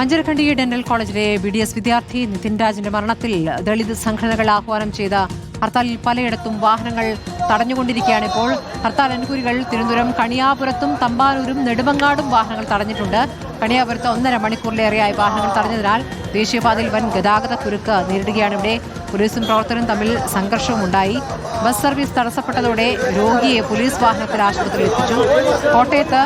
Anjarakandy dental കോളേജിലെ BDS വിദ്യാർത്ഥി നിതിൻ രാജിന്റെ മരണത്തിൽ ദളിത് സംഘടനകൾ ആഹ്വാനം ചെയ്ത ഹർത്താലിൽ പലയിടത്തും വാഹനങ്ങൾ തടഞ്ഞുകൊണ്ടിരിക്കുകയാണ്. ഇപ്പോൾ ഹർത്താൽ അനുകൂലികൾ തിരുവനന്തപുരം കണിയാപുരത്തും തമ്പാനൂരും നെടുമങ്ങാടും വാഹനങ്ങൾ തടഞ്ഞിട്ടുണ്ട്. കണിയാപുരത്ത് 1.5 മണിക്കൂറിലേറെയായി വാഹനങ്ങൾ തടഞ്ഞതിനാൽ ദേശീയപാതയിൽ വൻ ഗതാഗത കുരുക്ക് നേരിടുകയാണ്. ഇവിടെ പോലീസും പ്രവർത്തകരും തമ്മിൽ സംഘർഷവും ഉണ്ടായി. ബസ് സർവീസ് തടസ്സപ്പെട്ടതോടെ രോഗിയെ പോലീസ് വാഹനത്തിൽ ആശുപത്രിയിൽ എത്തിച്ചു. കോട്ടയത്ത്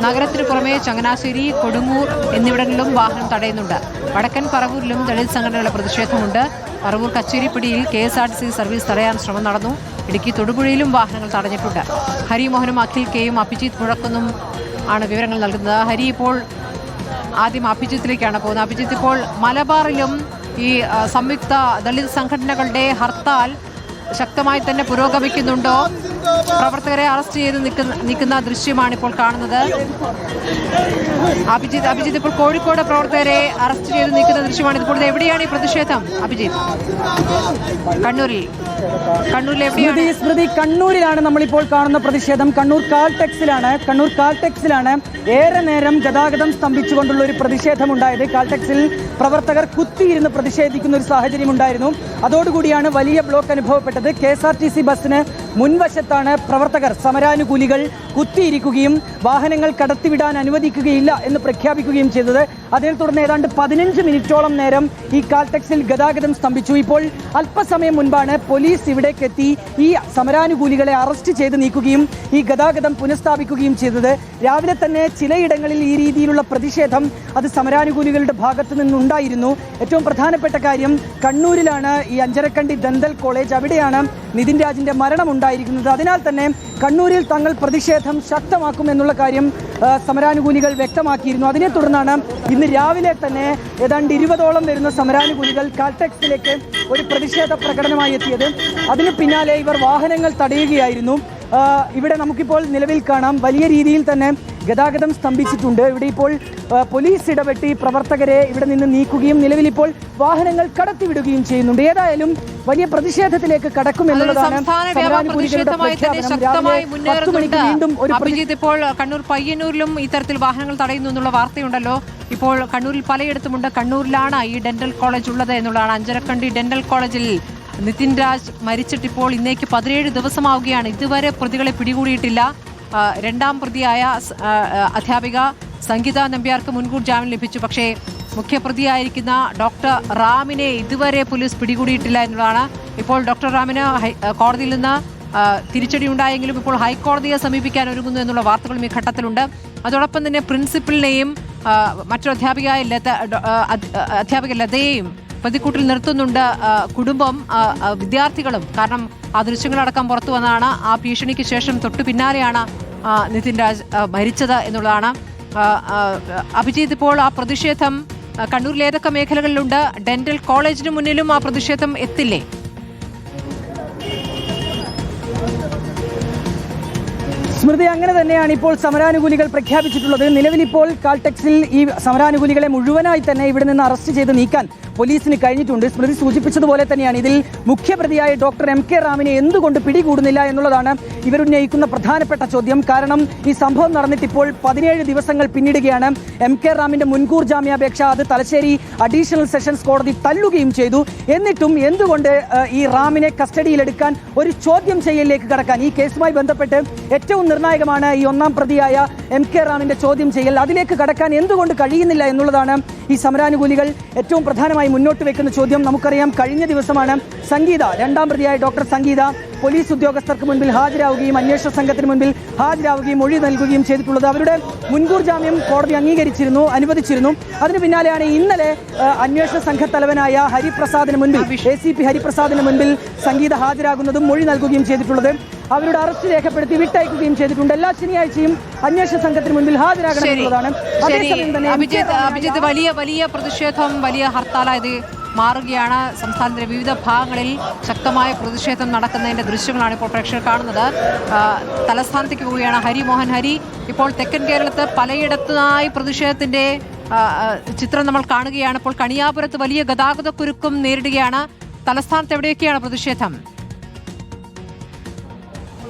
നഗരത്തിന് പുറമെ ചങ്ങനാശ്ശേരി, കൊടുങ്ങൂർ എന്നിവിടങ്ങളിലും വാഹനം തടയുന്നുണ്ട്. വടക്കൻ പറവൂരിലും ദളിത് സംഘടനകളുടെ പ്രതിഷേധമുണ്ട്. പറവൂർ കച്ചേരിപ്പടിയിൽ KSRTC സർവീസ് തടയാൻ ശ്രമം നടന്നു. ഇടുക്കി തൊടുപുഴയിലും വാഹനങ്ങൾ തടഞ്ഞിട്ടുണ്ട്. ഹരിമോഹനും അഖിൽ കെയും അഭിജിത്ത് മുഴക്കുന്നും ആണ് വിവരങ്ങൾ നൽകുന്നത്. ഹരി, ഇപ്പോൾ ആദ്യം അഭിജിത്തിലേക്കാണ് പോകുന്നത്. അഭിജിത്ത്, ഇപ്പോൾ മലബാറിലും ഈ സംയുക്ത ദളിത് സംഘടനകളുടെ ഹർത്താൽ ശക്തമായി തന്നെ പുരോഗമിക്കുന്നുണ്ടോ? പ്രവർത്തകരെ അറസ്റ്റ് ചെയ്ത് നിൽക്കുന്ന ദൃശ്യമാണ് ഇപ്പോൾ കാണുന്നത്. അഭിജിത്ത്, ഇപ്പോൾ കോഴിക്കോട് പ്രവർത്തകരെ അറസ്റ്റ് ചെയ്ത് നിൽക്കുന്ന ദൃശ്യമാണ്. ഇപ്പോൾ എവിടെയാണ് ഈ പ്രതിഷേധം അഭിജിത്ത്? കണ്ണൂരിൽ എവിടെയാണ്? സ്മൃതി, കണ്ണൂരിലാണ് നമ്മളിപ്പോൾ കാണുന്ന പ്രതിഷേധം. കണ്ണൂർ കാൽടെക്സിലാണ് ഏറെ നേരം ഗതാഗതം സ്തംഭിച്ചുകൊണ്ടുള്ള ഒരു പ്രതിഷേധം ഉണ്ടായത്. കാൽടെക്സിൽ പ്രവർത്തകർ കുത്തിയിരുന്ന് പ്രതിഷേധിക്കുന്ന ഒരു സാഹചര്യം ഉണ്ടായിരുന്നു. അതോടുകൂടിയാണ് വലിയ ബ്ലോക്ക് അനുഭവപ്പെട്ടത്. KSRTC ബസ്സിന് മുൻവശത്താണ് പ്രവർത്തകർ, സമരാനുകൂലികൾ കുത്തിയിരിക്കുകയും വാഹനങ്ങൾ കടത്തിവിടാൻ അനുവദിക്കുകയില്ല എന്ന് പ്രഖ്യാപിക്കുകയും ചെയ്തത്. അതിനെ തുടർന്ന് ഏതാണ്ട് 15 മിനിറ്റോളം നേരം ഈ കാൽടെക്സിൽ ഗതാഗതം സ്തംഭിച്ചു. ഇപ്പോൾ അല്പസമയം മുൻപാണ് പോലീസ് ഇവിടേക്ക് എത്തി ഈ സമരാനുകൂലികളെ അറസ്റ്റ് ചെയ്ത് നീക്കുകയും ഈ ഗതാഗതം പുനഃസ്ഥാപിക്കുകയും ചെയ്തത്. രാവിലെ തന്നെ ചിലയിടങ്ങളിൽ ഈ രീതിയിലുള്ള പ്രതിഷേധം അത് സമരാനുകൂലികളുടെ ഭാഗത്തു നിന്നുണ്ടായിരുന്നു. ഏറ്റവും പ്രധാനപ്പെട്ട കാര്യം, കണ്ണൂരിലാണ് ഈ അഞ്ചരക്കണ്ടി ഡെന്റൽ കോളേജ്, അവിടെയാണ് നിതിൻ രാജിന്റെ മരണം ഉണ്ടായിരിക്കുന്നത്. അതിനാൽ തന്നെ കണ്ണൂരിൽ തങ്ങൾ പ്രതിഷേധം ശക്തമാക്കും എന്നുള്ള കാര്യം സമരാനുകൂലികൾ വ്യക്തമാക്കിയിരുന്നു. അതിനെ തുടർന്നാണ് ഇന്ന് രാവിലെ തന്നെ ഏതാണ്ട് 20ഓളം വരുന്ന സമരാനുകൂലികൾ കാൽടെക്സിലേക്ക് ഒരു പ്രതിഷേധ പ്രകടനമായി എത്തിയത്. അതിന് പിന്നാലെ ഇവർ വാഹനങ്ങൾ തടയുകയായിരുന്നു. ഇവിടെ നമുക്കിപ്പോൾ നിലവിൽ കാണാം, വലിയ രീതിയിൽ തന്നെ ഗതാഗതം സ്തംഭിച്ചിട്ടുണ്ട്. ഇവിടെ ഇപ്പോൾ പോലീസ് ഇടപെട്ട് പ്രവർത്തകരെ ഇവിടെ നിന്ന് നീക്കുകയും നിലവിൽ ഇപ്പോൾ വാഹനങ്ങൾ കടത്തിവിടുകയും ചെയ്യുന്നുണ്ട്. ഏതായാലും വലിയ പ്രതിഷേധത്തിലേക്ക് കടക്കുമെന്നുള്ളതാണ്. ഇപ്പോൾ കണ്ണൂർ പയ്യന്നൂരിലും ഇത്തരത്തിൽ വാഹനങ്ങൾ തടയുന്നു എന്നുള്ള വാർത്തയുണ്ടല്ലോ. ഇപ്പോൾ കണ്ണൂരിൽ പലയിടത്തുമുണ്ട്. കണ്ണൂരിലാണ് ഈ ഡെന്റൽ കോളേജ് ഉള്ളത് എന്നുള്ളതാണ്. അഞ്ചരക്കണ്ടി ഡെന്റൽ കോളേജിൽ നിതിൻ രാജ് മരിച്ചിട്ടിപ്പോൾ ഇന്നേക്ക് 17 ദിവസമാവുകയാണ്. ഇതുവരെ പ്രതികളെ പിടികൂടിയിട്ടില്ല. രണ്ടാം പ്രതിയായ അധ്യാപിക സംഗീത നമ്പ്യാർക്ക് മുൻകൂർ ജാമ്യം ലഭിച്ചു. പക്ഷേ മുഖ്യപ്രതിയായിരിക്കുന്ന ഡോക്ടർ റാമിനെ ഇതുവരെ പോലീസ് പിടികൂടിയിട്ടില്ല എന്നുള്ളതാണ്. ഇപ്പോൾ ഡോക്ടർ റാമിന് കോടതിയിൽ നിന്ന് തിരിച്ചടി ഉണ്ടായെങ്കിലും ഇപ്പോൾ ഹൈക്കോടതിയെ സമീപിക്കാൻ ഒരുങ്ങുന്നു എന്നുള്ള വാർത്തകളും ഈ ഘട്ടത്തിലുണ്ട്. അതോടൊപ്പം തന്നെ പ്രിൻസിപ്പലിനെയും മറ്റൊരു അധ്യാപിക ലതയെയും പ്രതിക്കൂട്ടിൽ നിർത്തുന്നുണ്ട് കുടുംബം, വിദ്യാർത്ഥികളും. കാരണം ആ ദൃശ്യങ്ങളടക്കം പുറത്തു വന്നതാണ്. ആ ഭീഷണിക്ക് ശേഷം തൊട്ടു പിന്നാലെയാണ് നിതിൻ രാജ് മരിച്ചത് എന്നുള്ളതാണ്. അഭിജിത്ത്, ഇപ്പോൾ ആ പ്രതിഷേധം കണ്ണൂരിൽ ഏതൊക്കെ മേഖലകളിലുണ്ട്? ഡെന്റൽ കോളേജിന് മുന്നിലും ആ പ്രതിഷേധം എത്തില്ലേ? സ്മൃതി, അങ്ങനെ തന്നെയാണ് ഇപ്പോൾ സമരാനുകൂലികൾ പ്രഖ്യാപിച്ചിട്ടുള്ളത്. നിലവിലിപ്പോൾ കാൽടെക്സിൽ ഈ സമരാനുകൂലികളെ മുഴുവനായി തന്നെ ഇവിടെ നിന്ന് അറസ്റ്റ് ചെയ്ത് നീക്കാൻ പോലീസിന് കഴിഞ്ഞിട്ടുണ്ട്. സ്മൃതി സൂചിപ്പിച്ചതുപോലെ തന്നെയാണ് ഇതിൽ മുഖ്യപ്രതിയായ ഡോക്ടർ MK റാമിനെ എന്തുകൊണ്ട് പിടികൂടുന്നില്ല എന്നുള്ളതാണ് ഇവരുന്നയിക്കുന്ന പ്രധാനപ്പെട്ട ചോദ്യം. കാരണം ഈ സംഭവം നടന്നിട്ട് ഇപ്പോൾ 17 ദിവസങ്ങൾ പിന്നിടുകയാണ്. MK റാമിന്റെ മുൻകൂർ ജാമ്യാപേക്ഷ അത് തലശ്ശേരി അഡീഷണൽ സെഷൻസ് കോടതി തള്ളുകയും ചെയ്തു. എന്നിട്ടും എന്തുകൊണ്ട് ഈ റാമിനെ കസ്റ്റഡിയിലെടുക്കാൻ ഒരു ചോദ്യം ചെയ്യലിലേക്ക് കടക്കാൻ, ഈ കേസുമായി ബന്ധപ്പെട്ട് ഏറ്റവും നിർണായകമാണ് ഈ ഒന്നാം പ്രതിയായ MK റാമിന്റെ ചോദ്യം ചെയ്യൽ, അതിലേക്ക് കടക്കാൻ എന്തുകൊണ്ട് കഴിയുന്നില്ല എന്നുള്ളതാണ് ഈ സമരാനുകൂലികൾ ഏറ്റവും പ്രധാനമായി മുന്നോട്ട് വെക്കുന്ന ചോദ്യം. നമുക്കറിയാം, കഴിഞ്ഞ ദിവസമാണ് സംഗീത, രണ്ടാം പ്രതിയായ ഡോക്ടർ സംഗീത പോലീസ് ഉദ്യോഗസ്ഥർക്ക് മുൻപിൽ ഹാജരാവുകയും അന്വേഷണ സംഘത്തിന് മുൻപിൽ ഹാജരാവുകയും മൊഴി നൽകുകയും ചെയ്തിട്ടുള്ളത്. അവരുടെ മുൻകൂർ ജാമ്യം കോടതി അനുവദിച്ചിരുന്നു. അതിന് പിന്നാലെയാണ് ഇന്നലെ അന്വേഷണ സംഘത്തലവനായ ഹരിപ്രസാദിന് മുൻപിൽ, ACP ഹരിപ്രസാദിന് മുൻപിൽ സംഗീത ഹാജരാകുന്നതും മൊഴി നൽകുകയും ചെയ്തിട്ടുള്ളത്. അവരുടെ അറസ്റ്റ് രേഖപ്പെടുത്തി വിട്ടയക്കുകയും ചെയ്തിട്ടുണ്ട്. എല്ലാ ശനിയാഴ്ചയും അന്വേഷണ സംഘത്തിന് മുൻപിൽ ഹാജരാകണം എന്നുള്ളതാണ്. അഭിജിത്ത്, വലിയ പ്രതിഷേധം, വലിയ ഹർത്താലായത് മാറുകയാണ്. സംസ്ഥാനത്തിന്റെ വിവിധ ഭാഗങ്ങളിൽ ശക്തമായ പ്രതിഷേധം നടക്കുന്നതിന്റെ ദൃശ്യങ്ങളാണ് ഇപ്പോൾ പ്രേക്ഷകർ കാണുന്നത്. തലസ്ഥാനത്തേക്ക് പോവുകയാണ് ഹരിമോഹൻ. ഇപ്പോൾ തെക്കൻ കേരളത്ത് പലയിടത്തുമായി പ്രതിഷേധത്തിന്റെ ചിത്രം നമ്മൾ കാണുകയാണ്. ഇപ്പോൾ കണിയാപുരത്ത് വലിയ ഗതാഗത കുരുക്കും നേരിടുകയാണ്. തലസ്ഥാനത്ത് എവിടെയൊക്കെയാണ് പ്രതിഷേധം?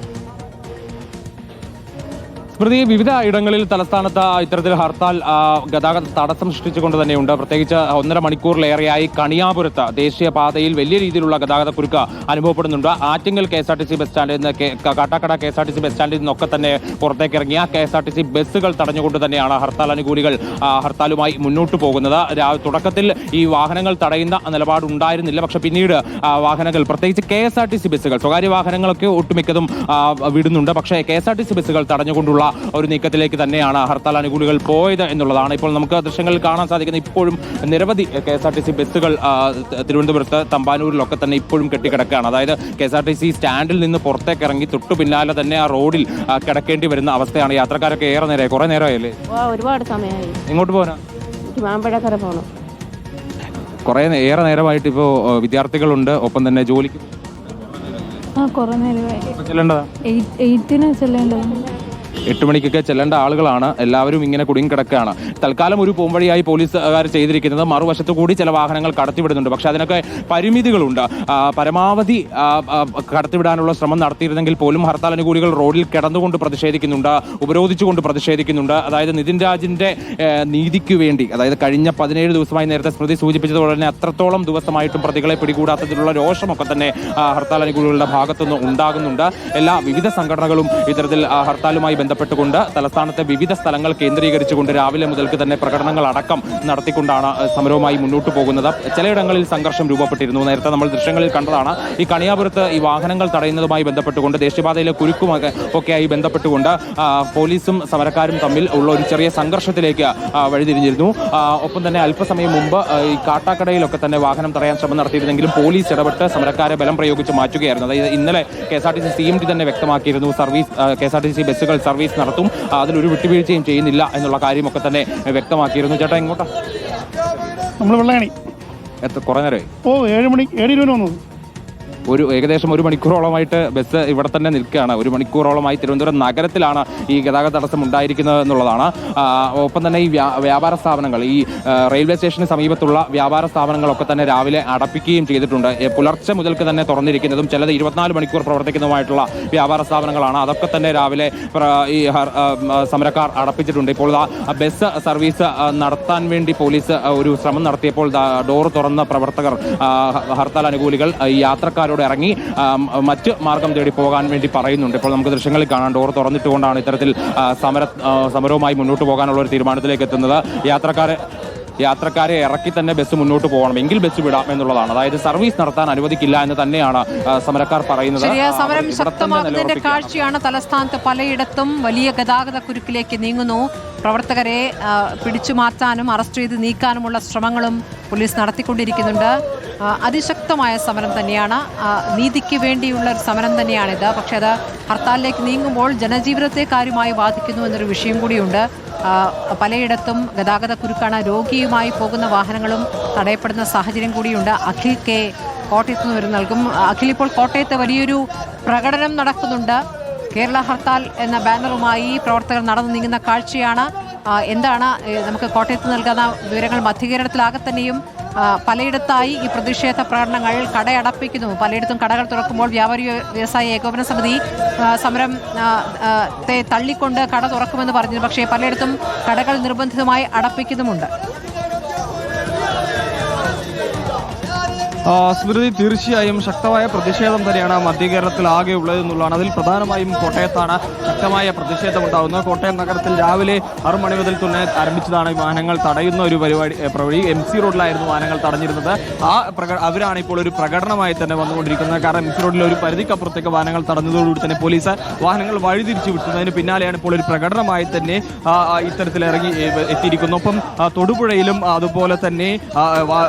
സ്മൃതി, വിവിധ ഇടങ്ങളിൽ തലസ്ഥാനത്ത് ഇത്തരത്തിൽ ഹർത്താൽ ഗതാഗത തടസ്സം സൃഷ്ടിച്ചുകൊണ്ട് തന്നെയുണ്ട്. പ്രത്യേകിച്ച് 1.5 മണിക്കൂറിലേറെയായി കണിയാപുരത്ത് ദേശീയപാതയിൽ വലിയ രീതിയിലുള്ള ഗതാഗത കുരുക്ക് അനുഭവപ്പെടുന്നുണ്ട്. ആറ്റിങ്ങൽ KSRTC ബസ് സ്റ്റാൻഡിൽ നിന്ന്, കാട്ടാക്കട KSRTC ബസ് സ്റ്റാൻഡിൽ നിന്നൊക്കെ തന്നെ പുറത്തേക്ക് ഇറങ്ങിയ KSRTC ബസ്സുകൾ തടഞ്ഞുകൊണ്ട് തന്നെയാണ് ഹർത്താൽ അനുകൂലികൾ ഹർത്താലുമായി മുന്നോട്ട് പോകുന്നത്. തുടക്കത്തിൽ ഈ വാഹനങ്ങൾ തടയുന്ന നിലപാടുണ്ടായിരുന്നില്ല. പക്ഷെ പിന്നീട് വാഹനങ്ങൾ, പ്രത്യേകിച്ച് KSRTC ബസ്സുകൾ, സ്വകാര്യ വാഹനങ്ങളൊക്കെ ഒട്ടുമിക്കതും വിടുന്നുണ്ട്. പക്ഷേ KSRTC ബസ്സുകൾ തടഞ്ഞുകൊണ്ടുള്ള ഒരു നീക്കത്തിലേക്ക് തന്നെയാണ് ഹർത്താൽ അനുകൂലികൾ പോയത് എന്നുള്ളതാണ് ഇപ്പോൾ നമുക്ക് ദൃശ്യങ്ങളിൽ കാണാൻ സാധിക്കുന്നത്. ഇപ്പോഴും നിരവധി KSRTC ബസ്സുകൾ തിരുവനന്തപുരത്ത് തമ്പാനൂരിലൊക്കെ തന്നെ ഇപ്പോഴും കെട്ടിക്കിടക്കുകയാണ്. അതായത് KSRTC സ്റ്റാൻഡിൽ നിന്ന് പുറത്തേക്ക് ഇറങ്ങി തൊട്ടു പിന്നാലെ തന്നെ ആ റോഡിൽ കിടക്കേണ്ടി വരുന്ന അവസ്ഥയാണ്. യാത്രക്കാരൊക്കെ ഏറെ നേരമായി, കുറെ നേരമായല്ലേ? ഒരുപാട് സമയമായി. എങ്ങോട്ട് പോകാനാ? മാമ്പഴക്കര പോകണം. ഏറെ നേരമായിട്ട് ഇപ്പോൾ വിദ്യാർത്ഥികളുണ്ട്, ഒപ്പം തന്നെ ജോലിക്ക് കുറെ നേരമായി. ചെല്ലേണ്ടതാ 8 ചെല്ലേണ്ടതാണ്. 8 മണിക്കൊക്കെ ചെല്ലേണ്ട ആളുകളാണ്. എല്ലാവരും ഇങ്ങനെ കുടുങ്ങി കിടക്കുകയാണ്. തൽക്കാലം ഒരു പോംവഴിയായി പോലീസുകാർ ചെയ്തിരിക്കുന്നത് മറുവശത്തു കൂടി ചില വാഹനങ്ങൾ കടത്തിവിടുന്നുണ്ട്. പക്ഷെ അതിനൊക്കെ പരിമിതികളുണ്ട്. പരമാവധി കടത്തിവിടാനുള്ള ശ്രമം നടത്തിയിരുന്നെങ്കിൽ പോലും ഹർത്താൽ അനുകൂലികൾ റോഡിൽ കിടന്നുകൊണ്ട് പ്രതിഷേധിക്കുന്നുണ്ട്, ഉപരോധിച്ചുകൊണ്ട് പ്രതിഷേധിക്കുന്നുണ്ട്. അതായത് നിതിൻ രാജിന്റെ നീതിക്ക് വേണ്ടി, അതായത് കഴിഞ്ഞ 17 ദിവസമായി നേരത്തെ സ്മൃതി സൂചിപ്പിച്ചതുപോലെ തന്നെ അത്രത്തോളം ദിവസമായിട്ടും പ്രതികളെ പിടികൂടാത്തതിലുള്ള രോഷമൊക്കെ തന്നെ ഹർത്താൽ അനുകൂലികളുടെ ഭാഗത്തുനിന്ന് ഉണ്ടാകുന്നുണ്ട്. എല്ലാ വിവിധ സംഘടനകളും ഇത്തരത്തിൽ ഹർത്താലുമായി ബന്ധപ്പെട്ടുകൊണ്ട് തലസ്ഥാനത്തെ വിവിധ സ്ഥലങ്ങൾ കേന്ദ്രീകരിച്ചുകൊണ്ട് രാവിലെ മുതൽക്ക് തന്നെ പ്രകടനങ്ങൾ അടക്കം നടത്തിക്കൊണ്ടാണ് സമരവുമായി മുന്നോട്ട് പോകുന്നത്. ചിലയിടങ്ങളിൽ സംഘർഷം രൂപപ്പെട്ടിരുന്നു. നേരത്തെ നമ്മൾ ദൃശ്യങ്ങളിൽ കണ്ടതാണ്. ഈ കണിയാപുരത്ത് ഈ വാഹനങ്ങൾ തടയുന്നതുമായി ബന്ധപ്പെട്ടുകൊണ്ട്, ദേശീയപാതയിലെ കുരുക്കുമൊക്കെയായി ബന്ധപ്പെട്ടുകൊണ്ട് പോലീസും സമരക്കാരും തമ്മിൽ ഉള്ള ഒരു ചെറിയ സംഘർഷത്തിലേക്ക് വഴിതിരിഞ്ഞിരുന്നു. ഒപ്പം തന്നെ അല്പസമയം മുമ്പ് ഈ കാട്ടാക്കടയിലൊക്കെ തന്നെ വാഹനം തടയാൻ ശ്രമം നടത്തിയിരുന്നെങ്കിലും പോലീസ് ഇടപെട്ട് സമരക്കാരെ ബലം പ്രയോഗിച്ച് മാറ്റുകയായിരുന്നു. അതായത് ഇന്നലെ KSRTC CMD തന്നെ വ്യക്തമാക്കിയിരുന്നു, KSRTC ബസ്സുകൾ സർവീസ് നടത്തും, അതിലൊരു വിട്ടുവീഴ്ചയും ചെയ്യുന്നില്ല എന്നുള്ള കാര്യമൊക്കെ തന്നെ വ്യക്തമാക്കിയിരുന്നു. ചേട്ടാ എങ്ങോട്ടാ? നമ്മൾ വെള്ളായണി. കുറെ നേരമായി? 7:20 വന്നു. ഏകദേശം 1 മണിക്കൂറോളമായിട്ട് ബസ് ഇവിടെ തന്നെ നിൽക്കുകയാണ്. 1 മണിക്കൂറോളമായി തിരുവനന്തപുരം നഗരത്തിലാണ് ഈ ഗതാഗത തടസ്സം ഉണ്ടായിരിക്കുന്നത് എന്നുള്ളതാണ്. ഒപ്പം തന്നെ ഈ വ്യാപാര സ്ഥാപനങ്ങൾ, ഈ റെയിൽവേ സ്റ്റേഷന് സമീപത്തുള്ള വ്യാപാര സ്ഥാപനങ്ങളൊക്കെ തന്നെ രാവിലെ അടപ്പിക്കുകയും ചെയ്തിട്ടുണ്ട്. പുലർച്ചെ മുതൽക്ക് തന്നെ തുറന്നിരിക്കുന്നതും ചിലത് 24 മണിക്കൂർ പ്രവർത്തിക്കുന്നതുമായിട്ടുള്ള വ്യാപാര സ്ഥാപനങ്ങളാണ്. അതൊക്കെ തന്നെ രാവിലെ ഈ സമരക്കാർ അടപ്പിച്ചിട്ടുണ്ട്. ഇപ്പോൾ ബസ് സർവീസ് നടത്താൻ വേണ്ടി പോലീസ് ഒരു ശ്രമം നടത്തിയപ്പോൾ ഡോർ തുറന്ന പ്രവർത്തകർ, ഹർത്താൽ അനുകൂലികൾ യാത്രക്കാരോട് ഇറങ്ങി മറ്റ് മാർഗം തേടി പോകാൻ വേണ്ടി പറയുന്നുണ്ട്. ഇപ്പോൾ നമുക്ക് ദൃശ്യങ്ങളിൽ കാണാൻ ഡോർ തുറന്നിട്ടുകൊണ്ടാണ് ഇത്തരത്തിൽ സമരവുമായി മുന്നോട്ട് പോകാനുള്ള ഒരു തീരുമാനത്തിലേക്ക് എത്തുന്നത്. യാത്രക്കാരെ ഇറക്കി തന്നെ ബസ് മുന്നോട്ട് പോകണം, എങ്കിൽ ബസ് വിടാം എന്നുള്ളതാണ്. അതായത് സർവീസ് നടത്താൻ അനുവദിക്കില്ല എന്ന് തന്നെയാണ് സമരക്കാർ പറയുന്നത്. സമരം ശക്തമാകുന്നതിന്റെ കാഴ്ചയാണ് തലസ്ഥാനത്ത് പലയിടത്തും. വലിയ ഗതാഗത കുരുക്കിലേക്ക് നീങ്ങുന്നു. പ്രവർത്തകരെ പിടിച്ചു മാറ്റാനും അറസ്റ്റ് ചെയ്ത് നീക്കാനുമുള്ള ശ്രമങ്ങളും പോലീസ് നടത്തിക്കൊണ്ടിരിക്കുന്നുണ്ട്. അതിശക്തമായ സമരം തന്നെയാണ്, നീതിക്ക് വേണ്ടിയുള്ള ഒരു സമരം തന്നെയാണിത്. പക്ഷേ അത് ഹർത്താലിലേക്ക് നീങ്ങുമ്പോൾ ജനജീവിതത്തെ കാര്യമായി ബാധിക്കുന്നു എന്നൊരു വിഷയം കൂടിയുണ്ട്. പലയിടത്തും ഗതാഗത കുരുക്കാണ്. രോഗിയുമായി പോകുന്ന വാഹനങ്ങളും തടയപ്പെടുന്ന സാഹചര്യം കൂടിയുണ്ട്. അഖിൽ കെ കോട്ടയത്ത് നിന്ന് നൽകും. അഖിൽ, ഇപ്പോൾ കോട്ടയത്ത് വലിയൊരു പ്രകടനം നടക്കുന്നുണ്ട്. കേരള ഹർത്താൽ എന്ന ബാനറുമായി പ്രവർത്തകർ നടന്നു നീങ്ങുന്ന കാഴ്ചയാണ്. എന്താണ് നമുക്ക് കോട്ടയത്ത് നൽകുന്ന വിവരങ്ങൾ? മധ്യകേരളത്തിലാകെ തന്നെയും പലയിടത്തായി ഈ പ്രതിഷേധ പ്രകടനങ്ങൾ, കടയടപ്പിക്കുന്നു. പലയിടത്തും കടകൾ തുറക്കുമ്പോൾ വ്യാപാരി വ്യവസായ ഏകോപന സമിതി സമരത്തെ തള്ളിക്കൊണ്ട് കട തുറക്കുമെന്ന് പറഞ്ഞു. പക്ഷേ പലയിടത്തും കടകൾ നിർബന്ധിതമായി അടപ്പിക്കുന്നുമുണ്ട്. സ്മൃതി, തീർച്ചയായും ശക്തമായ പ്രതിഷേധം തന്നെയാണ് മധ്യ കേരളത്തിൽ ആകെ ഉള്ളത് എന്നുള്ളതാണ്. അതിൽ പ്രധാനമായും കോട്ടയത്താണ് ശക്തമായ പ്രതിഷേധം ഉണ്ടാകുന്നത്. കോട്ടയം നഗരത്തിൽ രാവിലെ 6 മണി മുതൽ തന്നെ ആരംഭിച്ചതാണ് ഈ വാഹനങ്ങൾ തടയുന്ന ഒരു പ്രവഴി. MC റോഡിലായിരുന്നു വാഹനങ്ങൾ തടഞ്ഞിരുന്നത്. അവരാണ് ഇപ്പോൾ ഒരു പ്രകടനമായി തന്നെ വന്നുകൊണ്ടിരിക്കുന്നത്. കാരണം MC റോഡിൽ ഒരു പരിധിക്കപ്പുറത്തേക്ക് വാഹനങ്ങൾ തടഞ്ഞതോടുകൂടി തന്നെ പോലീസ് വാഹനങ്ങൾ വഴിതിരിച്ചു വിട്ടതിന് പിന്നാലെയാണ് ഇപ്പോൾ ഒരു പ്രകടനമായി തന്നെ ഇത്തരത്തിൽ ഇറങ്ങി എത്തിയിരിക്കുന്നത്. ഒപ്പം തൊടുപുഴയിലും അതുപോലെ തന്നെ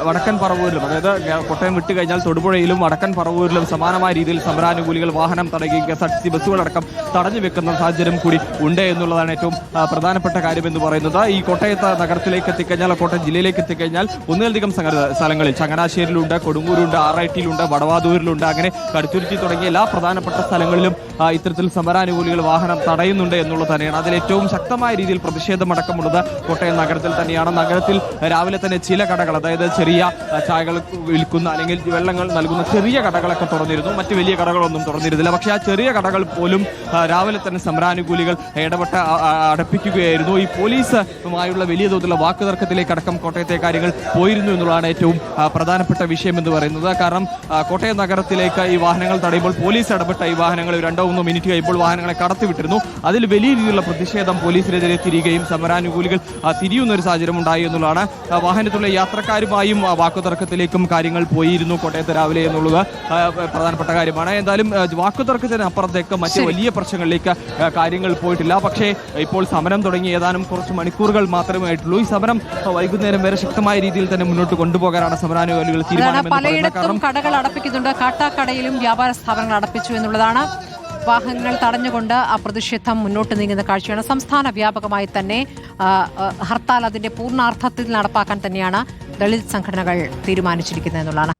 വടക്കൻ പറവൂരിലും, അതായത് കോട്ടയം വിട്ടു കഴിഞ്ഞാൽ തൊടുപുഴയിലും വടക്കൻ പറവൂരിലും സമാനമായ രീതിയിൽ സമരാനുകൂലികൾ വാഹനം തടയുകയും KSRTC ബസ്സുകളടക്കം തടഞ്ഞു വെക്കുന്ന സാഹചര്യം കൂടി ഉണ്ട് എന്നുള്ളതാണ് ഏറ്റവും പ്രധാനപ്പെട്ട കാര്യം എന്ന് പറയുന്നത്. ഈ കോട്ടയത്ത് നഗരത്തിലേക്ക് എത്തിക്കഴിഞ്ഞാൽ, കോട്ടയം ജില്ലയിലേക്ക് എത്തിക്കഴിഞ്ഞാൽ ഒന്നിലധികം സ്ഥലങ്ങളിൽ ചങ്ങനാശ്ശേരിയിലുണ്ട്, കൊടുങ്ങൂരുണ്ട്, ആറായിട്ടിയിലുണ്ട്, വടവാതൂരിലുണ്ട്, അങ്ങനെ കടുത്തുരുത്തി തുടങ്ങിയ എല്ലാ പ്രധാനപ്പെട്ട സ്ഥലങ്ങളിലും ഇത്തരത്തിൽ സമരാനുകൂലികൾ വാഹനം തടയുന്നുണ്ട് എന്നുള്ളത് തന്നെയാണ്. അതിൽ ഏറ്റവും ശക്തമായ രീതിയിൽ പ്രതിഷേധമടക്കമുള്ളത് കോട്ടയം നഗരത്തിൽ തന്നെയാണ്. നഗരത്തിൽ രാവിലെ തന്നെ ചില കടകൾ, അതായത് ചെറിയ ചായകൾ വിൽക്കുന്ന അല്ലെങ്കിൽ വെള്ളങ്ങൾ നൽകുന്ന ചെറിയ കടകളൊക്കെ തുറന്നിരുന്നു. മറ്റ് വലിയ കടകളൊന്നും തുറന്നിരുന്നില്ല. പക്ഷേ ആ ചെറിയ കടകൾ പോലും രാവിലെ തന്നെ സമരാനുകൂലികൾ ഇടപെട്ട് അടപ്പിക്കുകയായിരുന്നു. ഈ പോലീസുമായുള്ള വലിയ തോതിലുള്ള വാക്കുതർക്കത്തിലേക്ക് അടക്കം കോട്ടയത്തെ കാര്യങ്ങൾ പോയിരുന്നു എന്നുള്ളതാണ് ഏറ്റവും പ്രധാനപ്പെട്ട വിഷയം എന്ന് പറയുന്നത്. കാരണം കോട്ടയം നഗരത്തിലേക്ക് ഈ വാഹനങ്ങൾ തടയുമ്പോൾ പോലീസ് ഇടപെട്ട ഈ വാഹനങ്ങൾ 2-3 മിനിറ്റ് കഴിയുമ്പോൾ വാഹനങ്ങളെ കടത്തിവിട്ടിരുന്നു. അതിൽ വലിയ രീതിയിലുള്ള പ്രതിഷേധം പോലീസിനെതിരെ തിരികെയും സമരാനുകൂലികൾ തിരിയുന്ന ഒരു സാഹചര്യം ഉണ്ടായി എന്നുള്ളതാണ്. വാഹനത്തിലുള്ള യാത്രക്കാരുമായും വാക്കുതർക്കത്തിലേക്കും കാര്യങ്ങൾ പോയിരുന്നു കോട്ടയത്ത് രാവിലെ എന്നുള്ളത് പ്രധാനപ്പെട്ട കാര്യമാണ്. എന്തായാലും വാക്കുതർക്കത്തിന് അപ്പുറത്തേക്ക് മറ്റ് വലിയ പ്രശ്നങ്ങളിലേക്ക് കാര്യങ്ങൾ പോയിട്ടില്ല. പക്ഷേ ഇപ്പോൾ സമരം തുടങ്ങി ഏതാനും കുറച്ച് മണിക്കൂറുകൾ മാത്രമേ ആയിട്ടുള്ളൂ. ഈ സമരം വൈകുന്നേരം വരെ ശക്തമായ രീതിയിൽ തന്നെ മുന്നോട്ട് കൊണ്ടുപോകാനാണ് സമരാനുകൂലികൾ തീരുമാനം. പലയിടത്തും കടകൾ അടപ്പിക്കുന്നുണ്ട്. കാട്ടാക്കടയിലും വ്യാപാര സ്ഥാപനങ്ങൾ അടപ്പിച്ചു എന്നുള്ളതാണ്. വാഹനങ്ങൾ തടഞ്ഞുകൊണ്ട് ആ പ്രതിഷേധം മുന്നോട്ട് നീങ്ങുന്ന കാഴ്ചയാണ്. സംസ്ഥാന വ്യാപകമായി തന്നെ ഹർത്താൽ അതിന്റെ പൂർണ്ണാർത്ഥത്തിൽ നടപ്പാക്കാൻ തന്നെയാണ് ദളിത് സംഘടനകൾ തീരുമാനിച്ചിരിക്കുന്നത് എന്നുള്ളതാണ്.